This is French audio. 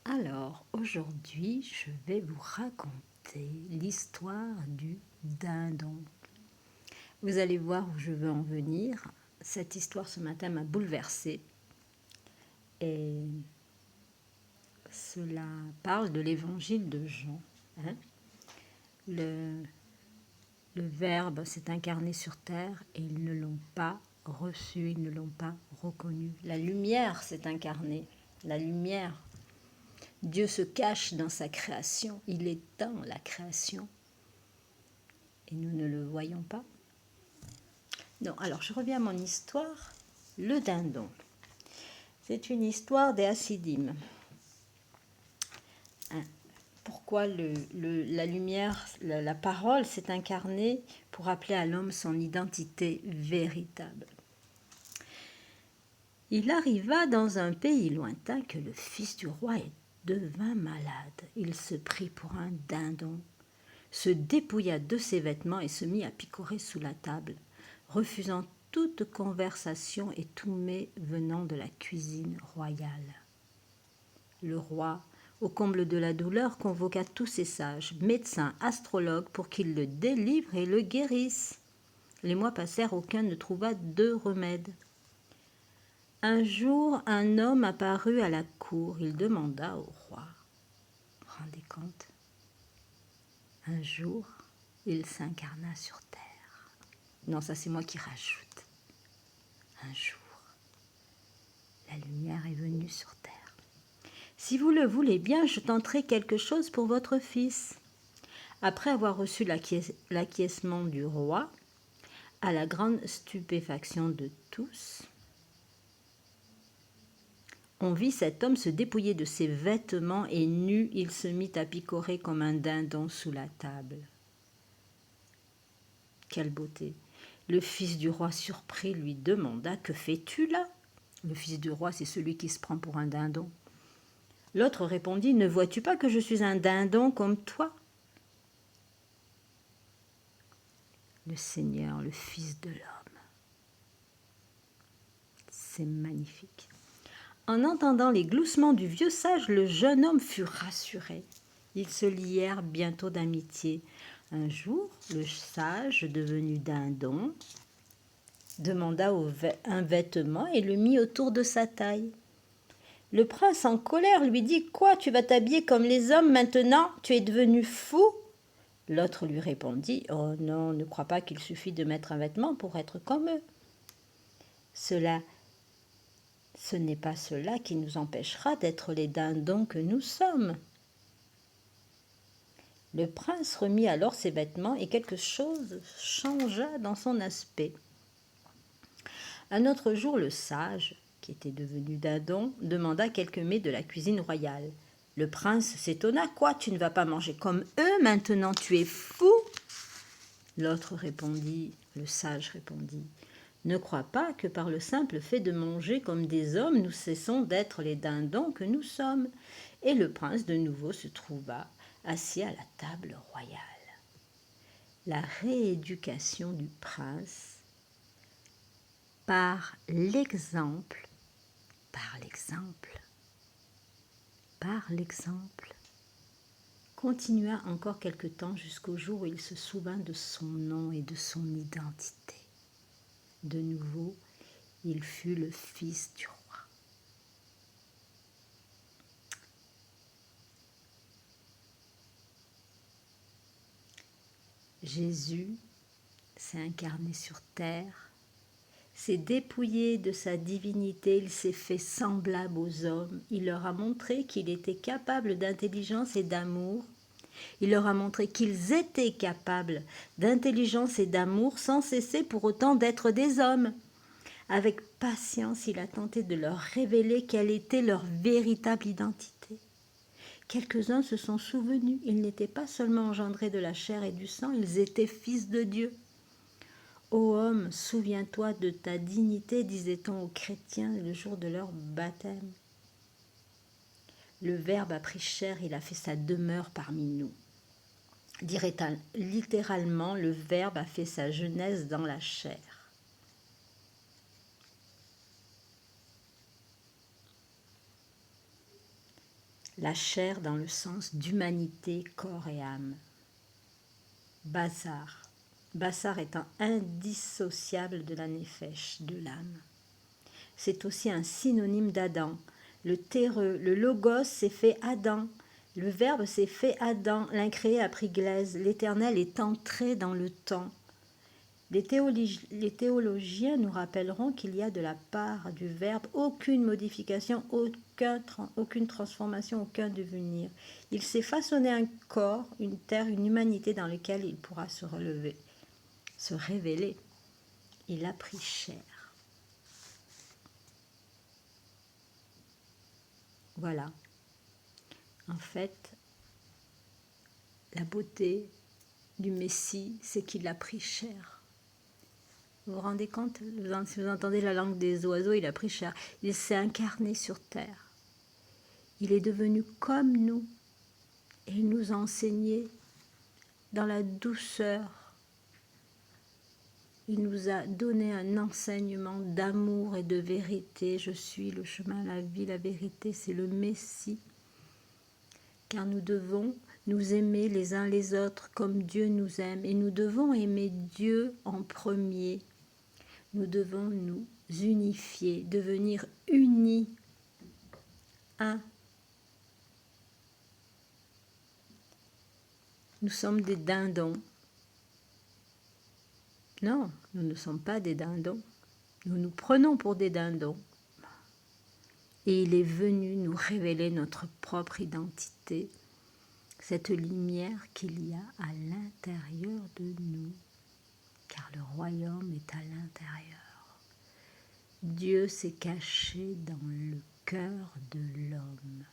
Alors, aujourd'hui, je vais vous raconter l'histoire du dindon. Vous allez voir où je veux en venir. Cette histoire ce matin m'a bouleversée. Et cela parle de l'évangile de Jean. Le Verbe s'est incarné sur terre et ils ne l'ont pas reçu, ils ne l'ont pas reconnu. La lumière s'est incarnée, la lumière. Dieu se cache dans sa création, il est dans la création. Et nous ne le voyons pas. Non, alors je reviens à mon histoire, le dindon. C'est une histoire des Hassidim. Pourquoi la lumière, la parole s'est incarnée pour appeler à l'homme son identité véritable. Il arriva dans un pays lointain que le fils du roi devint malade. Il se prit pour un dindon, se dépouilla de ses vêtements et se mit à picorer sous la table, refusant toute conversation et tout mets venant de la cuisine royale. Le roi, au comble de la douleur, convoqua tous ses sages, médecins, astrologues, pour qu'ils le délivrent et le guérissent. Les mois passèrent, aucun ne trouva de remède. Un jour, un homme apparut à la cour. Il demanda au roi. Vous vous rendez compte? Un jour, il s'incarna sur terre. Non, ça c'est moi qui rajoute. Un jour, la lumière est venue sur terre. Si vous le voulez bien, je tenterai quelque chose pour votre fils. Après avoir reçu l'acquiescement du roi, à la grande stupéfaction de tous, on vit cet homme se dépouiller de ses vêtements et nu, il se mit à picorer comme un dindon sous la table. Quelle beauté! Le fils du roi surpris lui demanda « Que fais-tu là ?» Le fils du roi, c'est celui qui se prend pour un dindon. L'autre répondit « Ne vois-tu pas que je suis un dindon comme toi ?» Le Seigneur, le Fils de l'homme. C'est magnifique. En entendant les gloussements du vieux sage, le jeune homme fut rassuré. Ils se lièrent bientôt d'amitié. Un jour, le sage, devenu dindon, demanda un vêtement et le mit autour de sa taille. Le prince, en colère, lui dit « Quoi, tu vas t'habiller comme les hommes maintenant? Tu es devenu fou ?» L'autre lui répondit « Oh non, ne crois pas qu'il suffit de mettre un vêtement pour être comme eux. Ce n'est pas cela qui nous empêchera d'être les dindons que nous sommes. » Le prince remit alors ses vêtements et quelque chose changea dans son aspect. Un autre jour, le sage, qui était devenu dindon, demanda quelques mets de la cuisine royale. Le prince s'étonna. « Quoi, tu ne vas pas manger comme eux maintenant? Tu es fou ?» L'autre répondit, le sage répondit, « Ne crois pas que par le simple fait de manger comme des hommes, nous cessons d'être les dindons que nous sommes. » Et le prince de nouveau se trouva assis à la table royale. La rééducation du prince par l'exemple, continua encore quelque temps jusqu'au jour où il se souvint de son nom et de son identité. De nouveau, il fut le fils du roi. Jésus s'est incarné sur terre, s'est dépouillé de sa divinité, il s'est fait semblable aux hommes, il leur a montré qu'il était capable d'intelligence et d'amour, il leur a montré qu'ils étaient capables d'intelligence et d'amour sans cesser pour autant d'être des hommes. Avec patience, il a tenté de leur révéler quelle était leur véritable identité. Quelques-uns se sont souvenus, ils n'étaient pas seulement engendrés de la chair et du sang, ils étaient fils de Dieu. Ô homme, souviens-toi de ta dignité, disait-on aux chrétiens le jour de leur baptême. Le Verbe a pris chair, il a fait sa demeure parmi nous. Littéralement, le Verbe a fait sa jeunesse dans la chair. La chair dans le sens d'humanité, corps et âme. Basar. Basar étant indissociable de la nefesh, de l'âme. C'est aussi un synonyme d'Adam. Le terreux, le logos s'est fait Adam. Le verbe s'est fait Adam. L'incréé a pris glaise. L'Éternel est entré dans le temps. Les théologiens nous rappelleront qu'il y a de la part du Verbe aucune modification, aucune transformation, aucun devenir. Il s'est façonné un corps, une terre, une humanité dans laquelle il pourra se relever, se révéler. Il a pris chair. Voilà. En fait, la beauté du Messie, c'est qu'il a pris chair. Vous vous rendez compte? Si vous entendez la langue des oiseaux, il a pris chair. Il s'est incarné sur terre. Il est devenu comme nous. Et il nous a enseigné dans la douceur. Il nous a donné un enseignement d'amour et de vérité. Je suis le chemin, la vie, la vérité. C'est le Messie. Car nous devons nous aimer les uns les autres comme Dieu nous aime. Et nous devons aimer Dieu en premier. Nous devons nous unifier, devenir unis, un. Nous sommes des dindons. Non, nous ne sommes pas des dindons. Nous nous prenons pour des dindons. Et il est venu nous révéler notre propre identité, cette lumière qu'il y a à l'intérieur de nous, car le royaume est à l'intérieur. Dieu s'est caché dans le cœur de l'homme.